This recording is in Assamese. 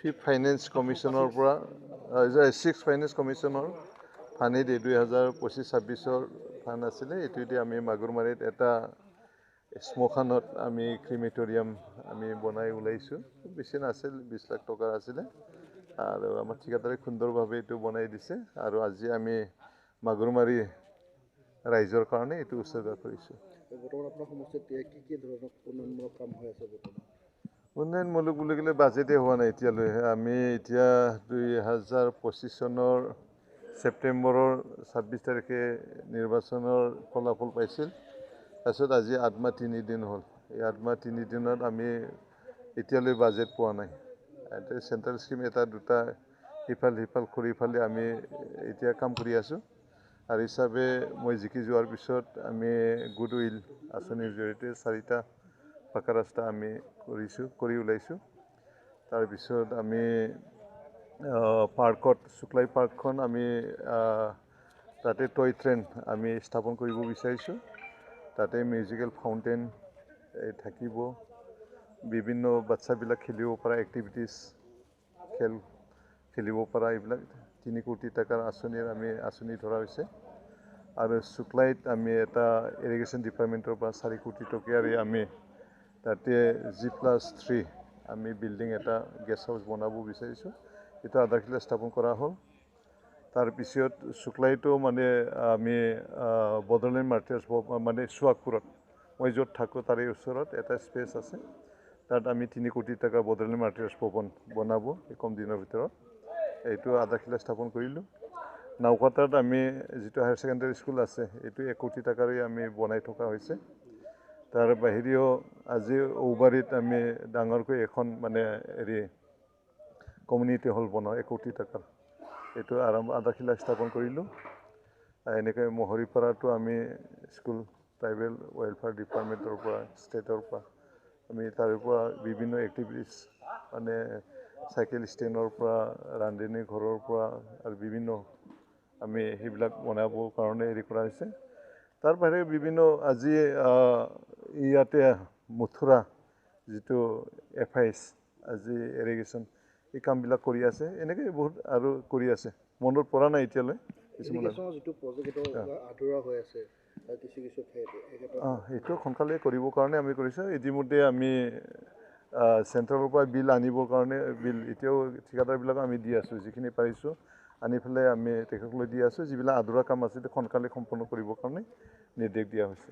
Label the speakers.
Speaker 1: 5th ফাইনেন্স কমিশ্যনৰ পৰা 6th ফাইনেন্স কমিশ্যনৰ ফাণ্ডেদি 2025-26 ফাণ্ড আছিলে। এইটোদি আমি মাগুৰমাৰীত এটা শ্মশানত আমি ক্ৰিমেটৰিয়াম আমি বনাই ওলাইছোঁ। বেছি নাছিল, 20 লাখ টকা আছিলে আৰু আমাৰ ঠিকাদাৰে সুন্দৰভাৱে এইটো বনাই দিছে আৰু আজি আমি মাগুৰমাৰী ৰাইজৰ কাৰণে এইটো উৎসৰ্গা কৰিছোঁ।
Speaker 2: বৰ্তমান আপোনাৰ সমষ্টিত কি ধৰণৰ উন্নয়নমূলক কাম হৈ আছে বৰ্তমান?
Speaker 1: উন্নয়নমূলক বুলি ক'লে বাজেটে হোৱা নাই এতিয়ালৈ। আমি এতিয়া 2025 চনৰ ছেপ্টেম্বৰৰ 26 তাৰিখে নিৰ্বাচনৰ ফলাফল পাইছিল। তাৰপিছত আজি 8 মাহ 3 দিন হ'ল। এই 8 মাহ 3 দিনত আমি এতিয়ালৈ বাজেট পোৱা নাই। চেণ্ট্ৰেল স্কিম এটা দুটা সিফাল কৰি ফালে আমি এতিয়া কাম কৰি আছোঁ। আৰু হিচাপে মই জিকি যোৱাৰ পিছত আমি গুডউইল আঁচনিৰ জৰিয়তে 4টা পাকা ৰাস্তা আমি কৰি ওলাইছোঁ। তাৰপিছত আমি পাৰ্কত শুক্লাই পাৰ্কখন আমি তাতে টয় ট্ৰেইন আমি স্থাপন কৰিব বিচাৰিছোঁ। তাতে মিউজিকেল ফাউণ্টেইন থাকিব, বিভিন্ন বাচ্চাবিলাক খেলিব পৰা এক্টিভিটিছ খেলিব পৰা এইবিলাক 3 কোটি টকাৰ আঁচনি ধৰা হৈছে। আৰু শুক্লাইত আমি এটা ইৰিগেশ্যন ডিপাৰ্টমেণ্টৰ পৰা 4 কোটি টকীয়াৰে আমি তাতে G+3 আমি বিল্ডিং এটা গেষ্ট হাউচ বনাব বিচাৰিছোঁ। এইটো আধাৰশিলা স্থাপন কৰা হ'ল। তাৰপিছত শুক্লাইতো মানে আমি বড়োলেণ্ড মাৰ্টাৰ্ছ মানে সুৱাগপুৰত মই য'ত থাকোঁ তাৰে ওচৰত এটা স্পেচ আছে। তাত আমি 3 কোটি টকা বড়োলেণ্ড মাৰ্টাৰ্ছ ভৱন বনাব এই কম দিনৰ ভিতৰত। এইটো আধাৰশিলা স্থাপন কৰিলোঁ। নাওকাটাত আমি যিটো হায়াৰ ছেকেণ্ডেৰী স্কুল আছে এইটো 1 কোটি টকাৰে আমি বনাই থকা হৈছে। তাৰ বাহিৰেও আজি ঔবাৰীত আমি ডাঙৰকৈ এখন মানে কমিউনিটি হল বনাওঁ 1 কোটি টকাৰ। এইটো আধাৰশিলা স্থাপন কৰিলোঁ। এনেকৈ মহৰীপাৰাটো আমি স্কুল ট্ৰাইবেল ৱেলফেয়াৰ ডিপাৰ্টমেণ্টৰ পৰা ষ্টেটৰ পৰা আমি তাৰে পৰা বিভিন্ন এক্টিভিটিছ মানে চাইকেল ষ্টেণ্ডৰ পৰা ৰান্ধনী ঘৰৰ পৰা আৰু বিভিন্ন আমি সেইবিলাক বনাবৰ কাৰণে কৰা হৈছে। তাৰ বাহিৰে বিভিন্ন আজি ইয়াতে মথুৰা যিটো FIS আজি ইৰিগেশ্যন এই কামবিলাক কৰি আছে। এনেকৈ বহুত আৰু কৰি আছে, মনত পৰা নাই এতিয়ালৈ কিছুমান।
Speaker 2: যিটো প্ৰজেক্ট আধৰুৱা হৈ আছে
Speaker 1: সেইটো সোনকালে কৰিবৰ কাৰণে আমি কৰিছোঁ। ইতিমধ্যে আমি চেণ্ট্ৰেলৰ পৰা বিল আনিবৰ কাৰণে এতিয়াও ঠিকাদাৰবিলাকক আমি দি আছোঁ। যিখিনি পাৰিছোঁ আনি পেলাই আমি তেখেতলৈ দি আছোঁ। যিবিলাক আধৰুৱা কাম আছে সোনকালে সম্পন্ন কৰিবৰ কাৰণে নিৰ্দেশ দিয়া হৈছে।